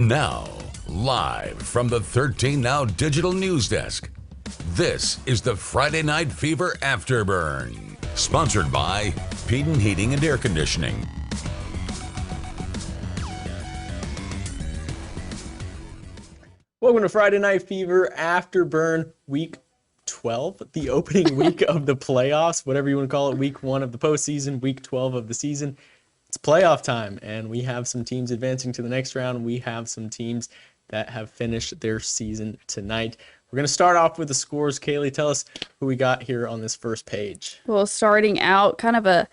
Now, live from the 13 Now Digital News Desk, this is the Friday Night Fever Afterburn, sponsored by Peden Heating and Air Conditioning. Welcome to Friday Night Fever Afterburn Week 12, the opening week of the playoffs, whatever you want to call it, Week 1 of the postseason, Week 12 of the season. It's playoff time, and we have some teams advancing to the next round. We have some teams that have finished their season tonight. We're going to start off with the scores. Kaylee, tell us who we got here on this first page. Well, starting out, kind of a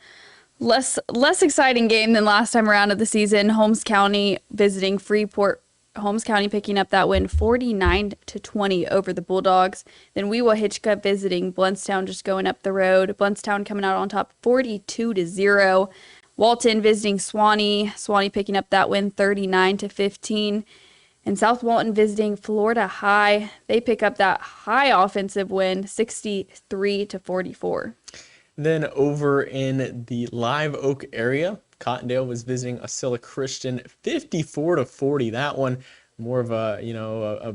less exciting game than last time around of the season. Holmes County visiting Freeport. Holmes County picking up that win 49-20 over the Bulldogs. Then Wewa-Hitchcock visiting Bluntstown, just going up the road. Bluntstown coming out on top 42-0. Walton visiting Swanee. Swanee picking up that win 39-15. And South Walton visiting Florida High. They pick up that high offensive win 63-44. Then over in the Live Oak area, Cottondale was visiting Osceola Christian 54-40. That one more of a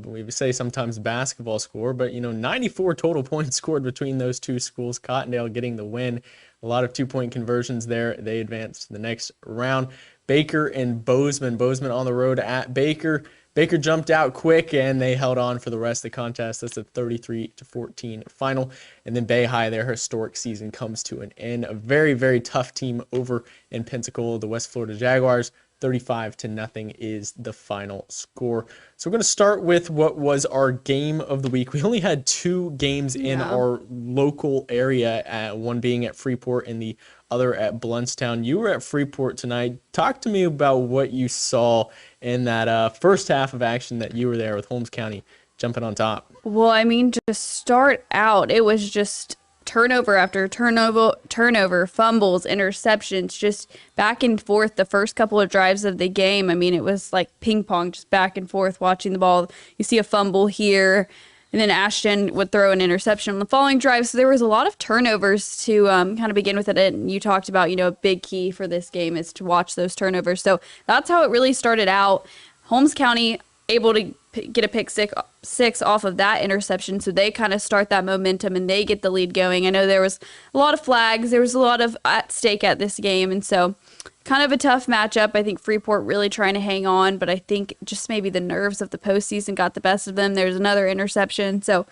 we would say sometimes basketball score, but 94 total points scored between those two schools. Cottondale getting the win. A lot of 2-point conversions there. They advanced to the next round. Baker and Bozeman. Bozeman on the road at Baker. Baker jumped out quick, and they held on for the rest of the contest. That's a 33-14 final. And then Bay High, their historic season comes to an end. A very, very tough team over in Pensacola. The West Florida Jaguars, 35-0 is the final score. So we're going to start with what was our game of the week. We only had 2 games in our local area, one being at Freeport and the other at Bluntstown. You were at Freeport tonight. Talk to me about what you saw in that first half of action that you were there with Holmes County jumping on top. Well, I mean, just start out, it was just turnover after turnover, fumbles, interceptions, just back and forth the first couple of drives of the game. I mean, it was like ping pong, just back and forth watching the ball. You see a fumble here, and then Ashton would throw an interception on the following drive. So there was a lot of turnovers to kind of begin with it. And you talked about, a big key for this game is to watch those turnovers. So that's how it really started out. Holmes County able to get a pick six off of that interception, so they kind of start that momentum and they get the lead going. I know there was a lot of flags, there was a lot of at stake at this game, and so kind of a tough matchup. I think Freeport really trying to hang on, but I think just maybe the nerves of the postseason got the best of them. There's another interception, so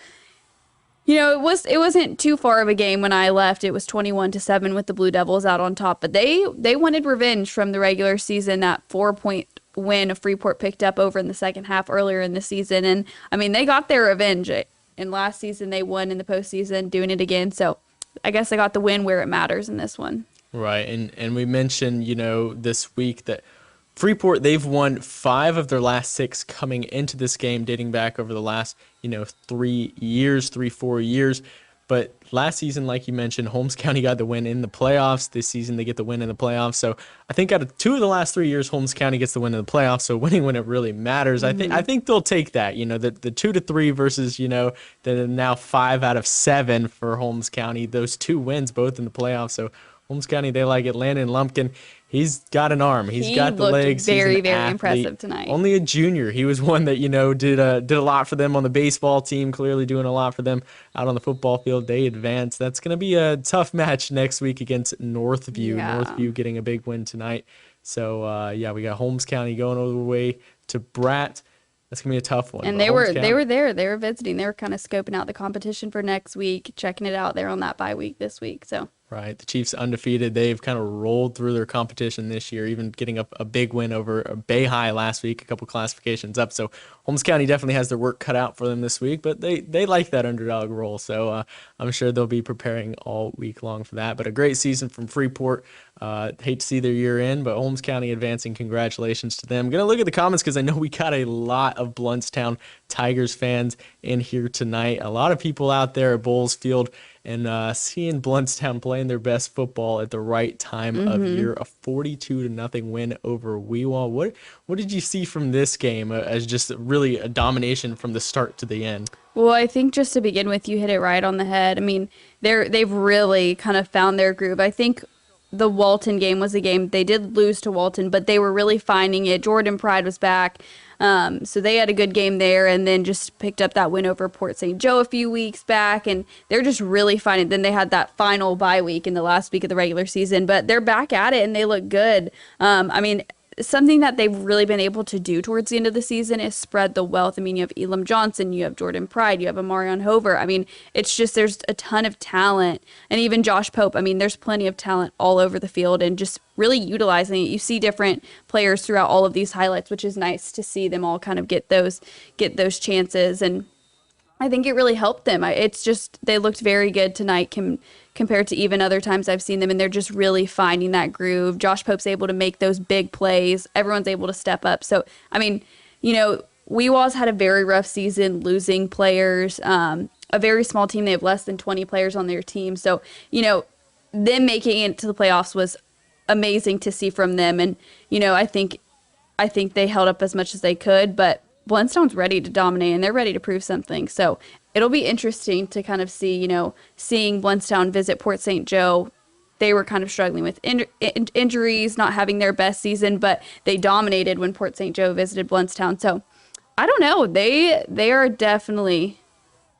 it wasn't too far of a game when I left. It was 21-7 with the Blue Devils out on top, but they wanted revenge from the regular season. That 4-point win Freeport picked up over in the second half earlier in the season, and I mean they got their revenge. In last season they won in the postseason, doing it again. So I guess they got the win where it matters in this one. Right, and we mentioned this week that Freeport, they've won 5 of their last 6 coming into this game, dating back over the last 4 years. But last season, like you mentioned, Holmes County got the win in the playoffs. This season, they get the win in the playoffs. So I think out of 2 of the last 3 years, Holmes County gets the win in the playoffs. So winning when it really matters. Mm-hmm. I think they'll take that. The 2-3 versus the now 5 out of 7 for Holmes County. Those 2 wins both in the playoffs. So Holmes County, they like it. Landon Lumpkin, he's got an arm. He got the legs. Very, very impressive tonight. Only a junior. He was one that, did a lot for them on the baseball team, clearly doing a lot for them out on the football field. They advanced. That's going to be a tough match next week against Northview. Yeah. Northview getting a big win tonight. So, we got Holmes County going over the way to Bratt. That's going to be a tough one. And they were there. They were visiting. They were kind of scoping out the competition for next week, checking it out there on that bye week this week. So. Right. The Chiefs undefeated. They've kind of rolled through their competition this year, even getting a big win over Bay High last week, a couple classifications up. So Holmes County definitely has their work cut out for them this week, but they like that underdog role. So I'm sure they'll be preparing all week long for that. But a great season from Freeport. Hate to see their year end, but Holmes County advancing. Congratulations to them. I'm going to look at the comments because I know we got a lot of Bluntstown Tigers fans in here tonight. A lot of people out there at Bowles Field. And seeing Bluntstown playing their best football at the right time of year, a 42-0 win over Wewa. What did you see from this game as just really a domination from the start to the end? Well, I think just to begin with, you hit it right on the head. I mean, they've really kind of found their groove. I think the Walton game was a game they did lose to Walton, but they were really finding it. Jordan Pride was back. So they had a good game there, and then just picked up that win over Port St. Joe a few weeks back, and they're just really finding. Then they had that final bye week in the last week of the regular season, but they're back at it and they look good. I mean, something that they've really been able to do towards the end of the season is spread the wealth. I mean, you have Elam Johnson, you have Jordan Pride, you have Amarion Hover. I mean, it's just there's a ton of talent. And even Josh Pope, I mean, there's plenty of talent all over the field and just really utilizing it. You see different players throughout all of these highlights, which is nice to see them all kind of get those chances. And I think it really helped them. It's just they looked very good tonight compared to even other times I've seen them, and they're just really finding that groove. Josh Pope's able to make those big plays. Everyone's able to step up. So, I mean, you know, Weewaws had a very rough season losing players. A very small team. They have less than 20 players on their team. So, you know, them making it to the playoffs was amazing to see from them. And, you know, I think they held up as much as they could, but Bluntstone's ready to dominate and they're ready to prove something. So it'll be interesting to kind of see, you know, seeing Bluntstone visit Port St. Joe. They were kind of struggling with injuries, not having their best season, but they dominated when Port St. Joe visited Bluntstown. So I don't know. They are definitely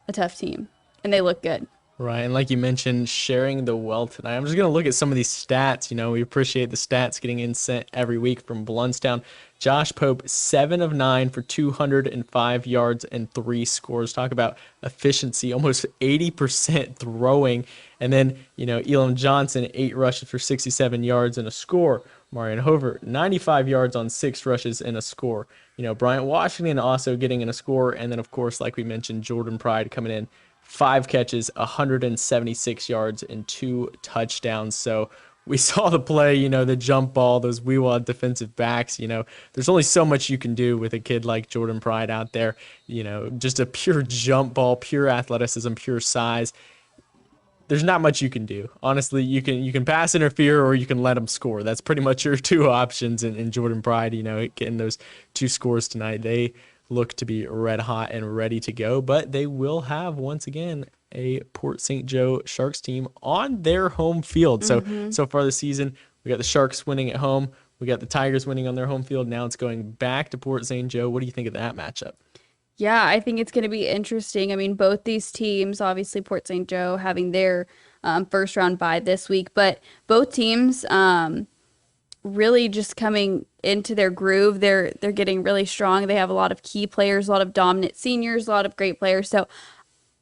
a tough team and they look good. Right, and like you mentioned, sharing the wealth tonight. I'm just going to look at some of these stats. You know, we appreciate the stats getting in sent every week from Bluntstown. Josh Pope, 7 of 9 for 205 yards and 3 scores. Talk about efficiency, almost 80% throwing. And then, you know, Elam Johnson, 8 rushes for 67 yards and a score. Marion Hover, 95 yards on 6 rushes and a score. You know, Bryant Washington also getting in a score. And then, of course, like we mentioned, Jordan Pride coming in. 5 catches, 176 yards, and 2 touchdowns. So we saw the play, you know, the jump ball, those Weewa defensive backs. You know, there's only so much you can do with a kid like Jordan Pride out there. You know, just a pure jump ball, pure athleticism, pure size. There's not much you can do. Honestly, you can pass interfere or you can let them score. That's pretty much your 2 options in Jordan Pride, you know, getting those 2 scores tonight. They look to be red hot and ready to go, but they will have, once again, a Port St. Joe Sharks team on their home field. So far this season, we got the Sharks winning at home. We got the Tigers winning on their home field. Now it's going back to Port St. Joe. What do you think of that matchup? Yeah, I think it's going to be interesting. I mean, both these teams, obviously Port St. Joe having their first round bye this week, but both teams really just coming into their groove. They're getting really strong. They have a lot of key players, a lot of dominant seniors, a lot of great players. So,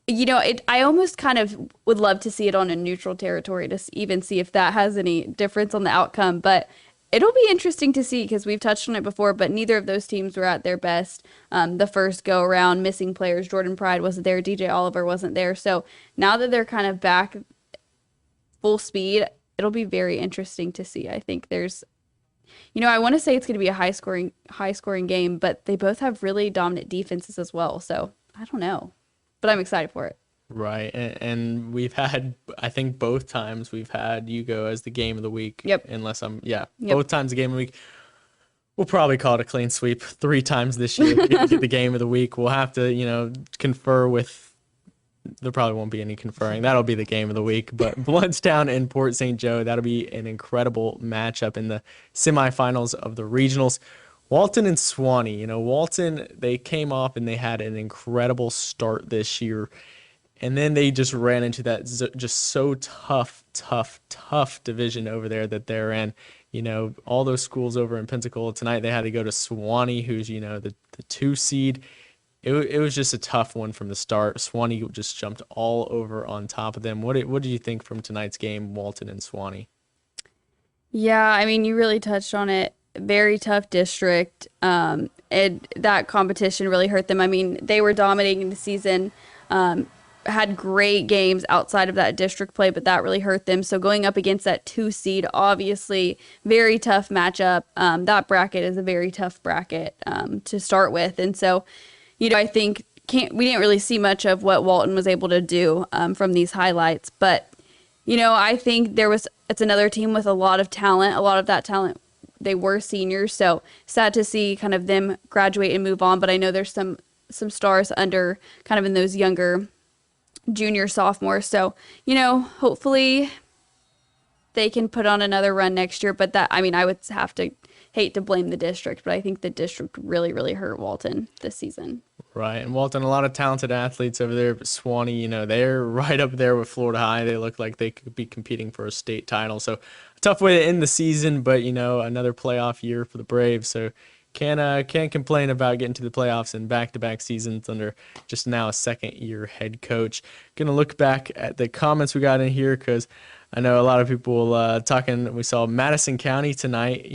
you know, I almost kind of would love to see it on a neutral territory to even see if that has any difference on the outcome. But it'll be interesting to see because we've touched on it before, but neither of those teams were at their best the first go around. Missing players. Jordan Pride wasn't there. DJ Oliver wasn't there. So now that they're kind of back full speed, it'll be very interesting to see. I think there's, you know, I want to say it's going to be a high scoring game, but they both have really dominant defenses as well. So I don't know, but I'm excited for it. Right, and we've had, I think both times we've had you go as the game of the week. Yep. Both times the game of the week. We'll probably call it a clean sweep 3 times this year to get the game of the week. We'll have to, you know, confer with. There probably won't be any conferring. That'll be the game of the week. But Bluntstown and Port St. Joe, that'll be an incredible matchup in the semifinals of the regionals. Walton and Suwannee. You know, Walton, they came off and they had an incredible start this year. And then they just ran into that just so tough division over there that they're in. You know, all those schools over in Pensacola tonight, they had to go to Suwannee, who's, you know, the 2 seed. It was just a tough one from the start. Suwannee just jumped all over on top of them. What did you think from tonight's game, Walton and Suwannee? Yeah, I mean, you really touched on it. Very tough district. And that competition really hurt them. I mean, they were dominating the season, had great games outside of that district play, but that really hurt them. So going up against that 2 seed, obviously, very tough matchup. That bracket is a very tough bracket to start with. And so, you know, I think we didn't really see much of what Walton was able to do from these highlights. But, you know, I think it's another team with a lot of talent. A lot of that talent, they were seniors. So sad to see kind of them graduate and move on. But I know there's some stars under kind of in those younger junior, sophomore. So, you know, hopefully they can put on another run next year. But that, I mean, I would have to hate to blame the district, but I think the district really, really hurt Walton this season. Right, and Walton, a lot of talented athletes over there, but Swanee, they're right up there with Florida High. They look like they could be competing for a state title. So a tough way to end the season, but, another playoff year for the Braves. So can't complain about getting to the playoffs in back-to-back seasons under just now a second-year head coach. Going to look back at the comments we got in here because I know a lot of people talking. We saw Madison County tonight,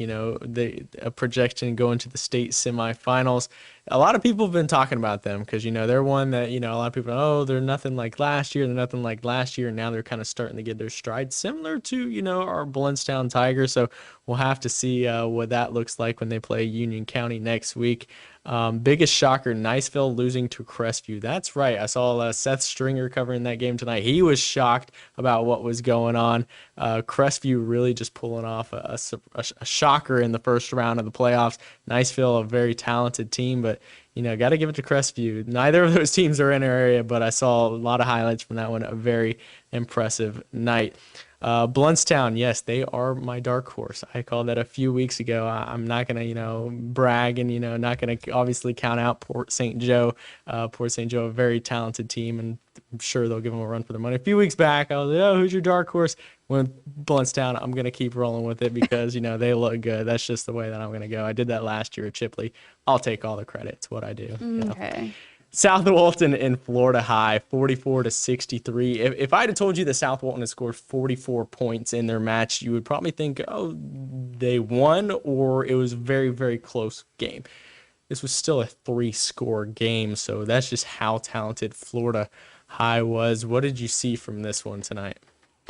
a projection going to the state semifinals. A lot of people have been talking about them because, they're one that, a lot of people, they're nothing like last year. They're nothing like last year. And now they're kind of starting to get their stride similar to, our Blountstown Tigers. So we'll have to see what that looks like when they play Union County next week. Biggest shocker, Niceville losing to Crestview. That's right. I saw Seth Stringer covering that game tonight. He was shocked about what was going on. Crestview really just pulling off a shocker in the first round of the playoffs. Niceville, a very talented team, but got to give it to Crestview. Neither of those teams are in our area, but I saw a lot of highlights from that one. A very impressive night. Blountstown, yes, they are my dark horse. I called that a few weeks ago. I'm not going to, brag and, not going to obviously count out Port St. Joe. Port St. Joe, a very talented team, and I'm sure they'll give them a run for their money. A few weeks back, I was like, who's your dark horse? When Blountstown, I'm going to keep rolling with it because, they look good. That's just the way that I'm going to go. I did that last year at Chipley. I'll take all the credit. It's what I do. Okay. South Walton and Florida High, 44-63. If I had told you that South Walton had scored 44 points in their match, you would probably think, they won, or it was a very, very close game. This was still a 3-score game, so that's just how talented Florida High was. What did you see from this one tonight?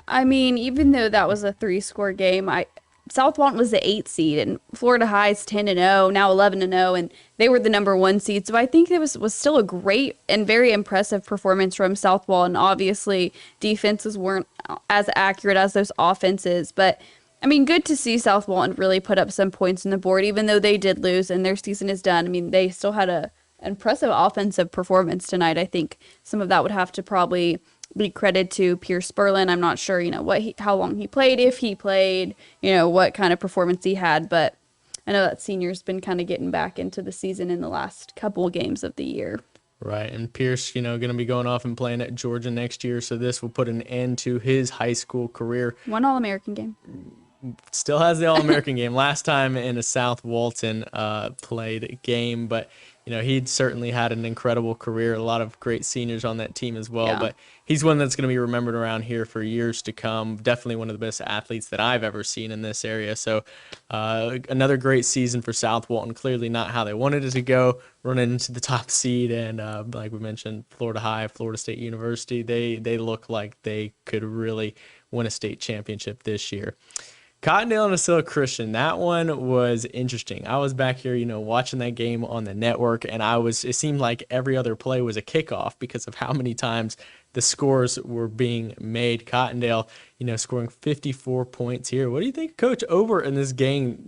I mean, even though that was a 3-score game, South Walton was the 8th seed, and Florida High's 10-0, now 11-0, and they were the number 1 seed. So I think it was still a great and very impressive performance from South Walton. Obviously, defenses weren't as accurate as those offenses, but I mean, good to see South Walton really put up some points on the board, even though they did lose and their season is done. I mean, they still had an impressive offensive performance tonight. I think some of that would have to probably be credited to Pierce Sperlin. I'm not sure, how long he played, if he played, what kind of performance he had, but I know that senior's been kind of getting back into the season in the last couple of games of the year. Right, and Pierce, going to be going off and playing at Georgia next year, so this will put an end to his high school career. One All-American game. Still has the All-American game. Last time in a South Walton played game, but he'd certainly had an incredible career. A lot of great seniors on that team as well. Yeah. But he's one that's going to be remembered around here for years to come. Definitely one of the best athletes that I've ever seen in this area. So another great season for South Walton. Clearly not how they wanted it to go, running into the top seed. And like we mentioned, Florida High, Florida State University, they look like they could really win a state championship this year. Cottondale and Acela Christian, that one was interesting. I was back here, watching that game on the network, and it seemed like every other play was a kickoff because of how many times the scores were being made. Cottondale, scoring 54 points here. What do you think, Coach Ober, in this game,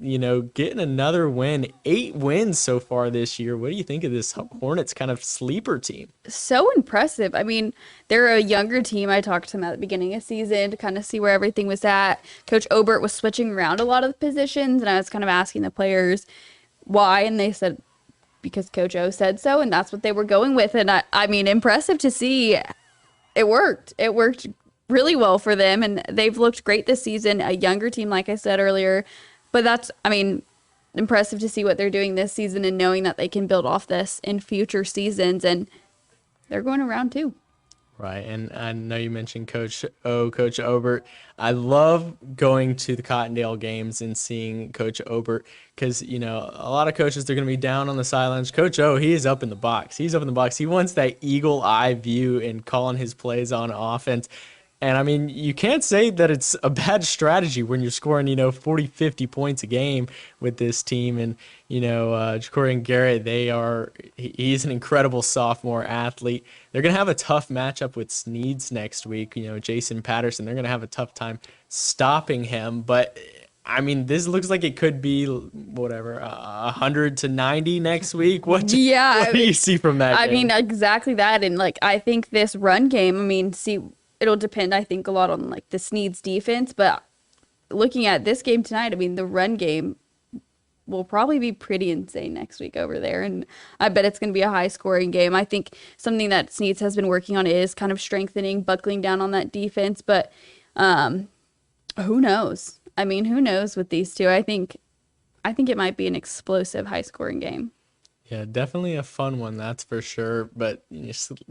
getting another win, 8 wins so far this year? What do you think of this Hornets kind of sleeper team? So impressive. I mean, they're a younger team. I talked to them at the beginning of the season to kind of see where everything was at. Coach Obert was switching around a lot of the positions, and I was kind of asking the players why, and they said because Coach O said so, and that's what they were going with. And I mean, impressive to see. It worked. It worked really well for them, and they've looked great this season. A younger team, like I said earlier, but that's, impressive to see what they're doing this season and knowing that they can build off this in future seasons, and they're going around too. Right, and I know you mentioned Coach Obert. I love going to the Cottondale games and seeing Coach Obert because, a lot of coaches, they're going to be down on the sidelines. Coach O, he is up in the box. He's up in the box. He wants that eagle eye view and calling his plays on offense. And, you can't say that it's a bad strategy when you're scoring, 40, 50 points a game with this team. And, Ja'Cory and Garrett, he's an incredible sophomore athlete. They're going to have a tough matchup with Sneeds next week. Jason Patterson, they're going to have a tough time stopping him. But, this looks like it could be, 100-90 next week. What do you see from that game? Exactly that. And, I think this run game, it'll depend, I think, a lot on the Sneeds defense, but looking at this game tonight, the run game will probably be pretty insane next week over there. And I bet it's going to be a high scoring game. I think something that Sneeds has been working on is kind of strengthening, buckling down on that defense. But who knows? I mean, who knows with these two? I think it might be an explosive high scoring game. Yeah, definitely a fun one, that's for sure. But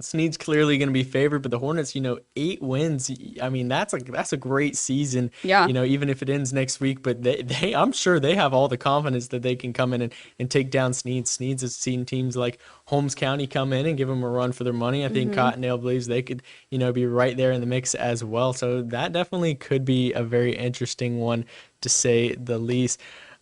Sneed's clearly going to be favored. But the Hornets, 8 wins. I mean, that's a great season. Yeah. Even if it ends next week. But they I'm sure they have all the confidence that they can come in and take down Sneed's. Sneed's has seen teams like Holmes County come in and give them a run for their money. I think Cottondale believes they could, be right there in the mix as well. So that definitely could be a very interesting one, to say the least.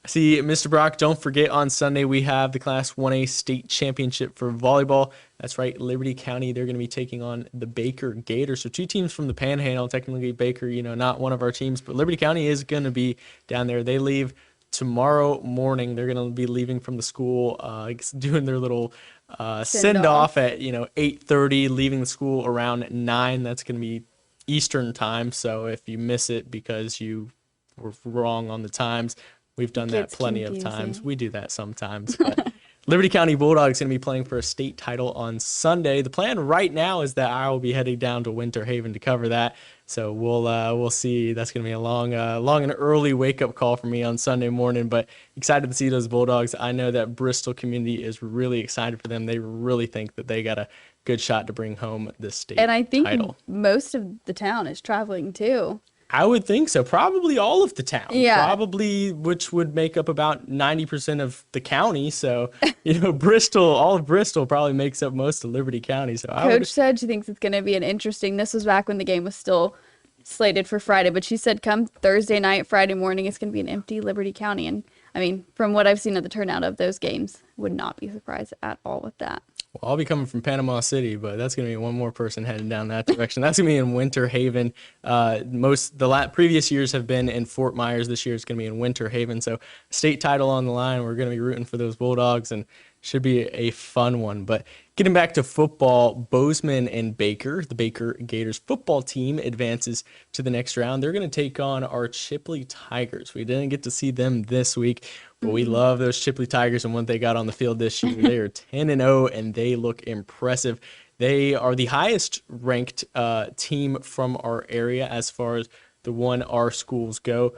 See, Mr. Brock, don't forget on Sunday we have the Class 1A state championship for volleyball. That's right, Liberty County, they're going to be taking on the Baker Gators. So 2 teams from the Panhandle, technically Baker, not one of our teams, but Liberty County is going to be down there. They leave tomorrow morning. They're going to be leaving from the school, doing their little send-off at 8:30, leaving the school around 9. That's going to be Eastern time. So if you miss it because you were wrong on the times, we've done that plenty of times. We do that sometimes. But Liberty County Bulldogs going to be playing for a state title on Sunday. The plan right now is that I will be heading down to Winter Haven to cover that. So we'll see. That's going to be a long and early wake-up call for me on Sunday morning. But excited to see those Bulldogs. I know that Bristol community is really excited for them. They really think that they got a good shot to bring home this state title. And I think most of the town is traveling too. I would think so. Probably all of the town. Yeah. Probably, which would make up about 90% of the county. So, Bristol, all of Bristol probably makes up most of Liberty County. So Coach said she thinks it's going to be an interesting, this was back when the game was still slated for Friday, but she said come Thursday night, Friday morning, it's going to be an empty Liberty County. And I mean, from what I've seen of the turnout of those games, would not be surprised at all with that. Well, I'll be coming from Panama City, but that's going to be one more person heading down that direction. That's going to be in Winter Haven. Previous years have been in Fort Myers. This year it's going to be in Winter Haven. So state title on the line. We're going to be rooting for those Bulldogs, and should be a fun one. But getting back to football, Bozeman and Baker, the Baker Gators football team, advances to the next round. They're going to take on our Chipley Tigers. We didn't get to see them this week, but we love those Chipley Tigers and what they got on the field this year. They are 10-0, and they look impressive. They are the highest ranked team from our area as far as the 1R schools go.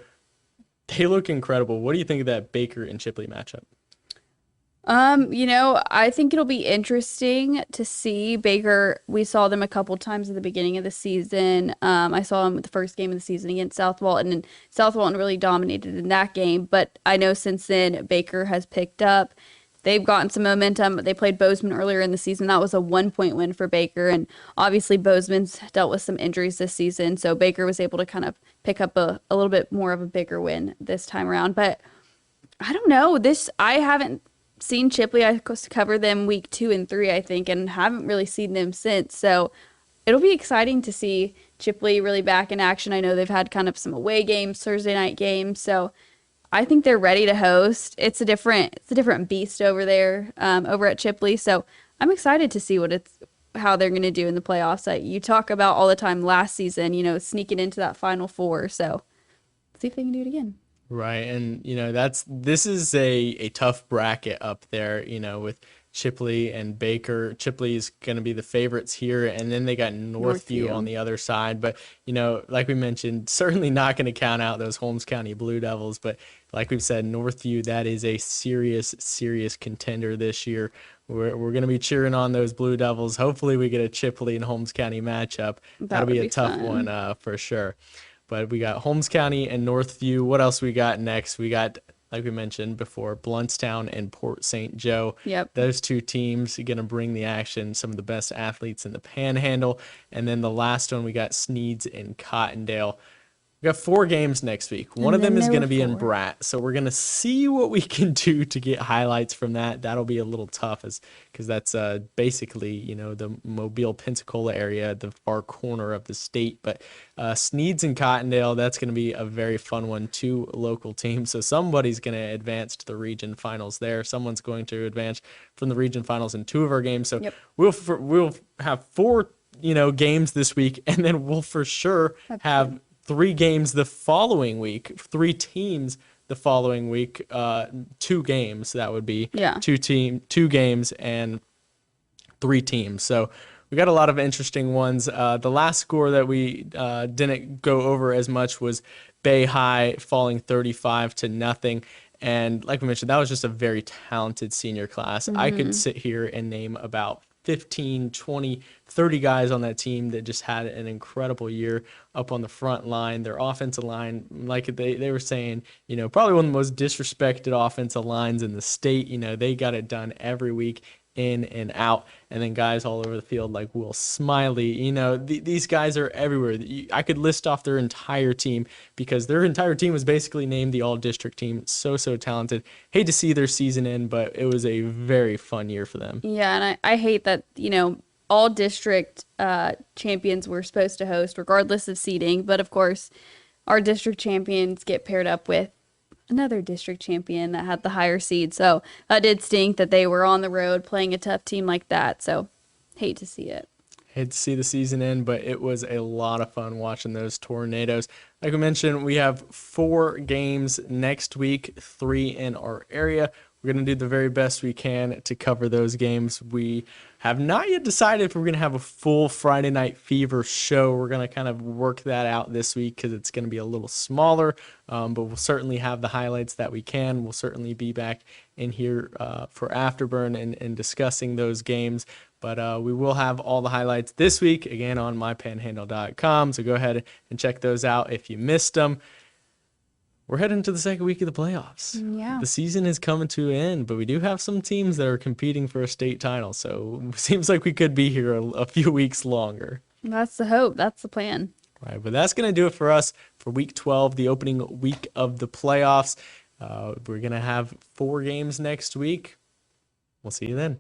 They look incredible. What do you think of that Baker and Chipley matchup? I think it'll be interesting to see Baker. We saw them a couple times at the beginning of the season. I saw them with the first game of the season against South Walton, and South Walton really dominated in that game. But I know since then Baker has picked up. They've gotten some momentum. They played Bozeman earlier in the season. That was a 1-point win for Baker, and obviously Bozeman's dealt with some injuries this season, so Baker was able to kind of pick up a little bit more of a bigger win this time around. But I don't know. I haven't seen Chipley. I covered them week 2 and 3, I think, and haven't really seen them since. So it'll be exciting to see Chipley really back in action. I know they've had kind of some away games, Thursday night games, so I think they're ready to host. It's a different beast over there, over at Chipley. So I'm excited to see how they're going to do in the playoffs. You talk about all the time last season, sneaking into that Final Four. So see if they can do it again. Right, and this is a tough bracket up there, with Chipley and Baker. Chipley's going to be the favorites here, and then they got Northview on the other side. But, like we mentioned, certainly not going to count out those Holmes County Blue Devils. But like we've said, Northview, that is a serious contender this year. We're going to be cheering on those Blue Devils. Hopefully we get a Chipley and Holmes County matchup. That'll be a tough one for sure. But we got Holmes County and Northview. What else we got next? We got, like we mentioned before, Bluntstown and Port St. Joe. Yep. Those 2 teams are going to bring the action, some of the best athletes in the Panhandle. And then the last one, we got Sneeds and Cottondale. We got 4 games next week. One of them is going to be in Bratt. So we're going to see what we can do to get highlights from that. That'll be a little tough because that's basically, the Mobile, Pensacola area, the far corner of the state. But Sneeds and Cottondale, that's going to be a very fun one. 2 local teams. So somebody's going to advance to the region finals there. Someone's going to advance from the region finals in 2 of our games. So we'll have 4, games this week, and then we'll for sure have 3 games the following week, 3 teams the following week. 2 games, that would be. Yeah. 2 games and 3 teams. So we got a lot of interesting ones. The last score that we didn't go over as much was Bay High falling 35-0. And like we mentioned, that was just a very talented senior class. I could sit here and name about 15, 20, 30 guys on that team that just had an incredible year up on the front line. Their offensive line, like they were saying, probably one of the most disrespected offensive lines in the state. They got it done every week, in and out. And then guys all over the field like Will Smiley. These guys are everywhere. I could list off their entire team because their entire team was basically named the all-district team. So talented. Hate to see their season end, but it was a very fun year for them. Yeah, and I hate that, all district champions were supposed to host regardless of seeding. But of course, our district champions get paired up with another district champion that had the higher seed. So that did stink that they were on the road playing a tough team like that. So hate to see it. Hate to see the season end, but it was a lot of fun watching those tornadoes. Like we mentioned, we have 4 games next week, 3 in our area. We're going to do the very best we can to cover those games. We have not yet decided if we're going to have a full Friday Night Fever show. We're going to kind of work that out this week because it's going to be a little smaller, but we'll certainly have the highlights that we can. We'll certainly be back in here for Afterburn and discussing those games. But we will have all the highlights this week, again, on mypanhandle.com. So go ahead and check those out if you missed them. We're heading to the second week of the playoffs. Yeah. The season is coming to an end, but we do have some teams that are competing for a state title. So it seems like we could be here a few weeks longer. That's the hope. That's the plan. Right, but that's going to do it for us for week 12, the opening week of the playoffs. We're going to have 4 games next week. We'll see you then.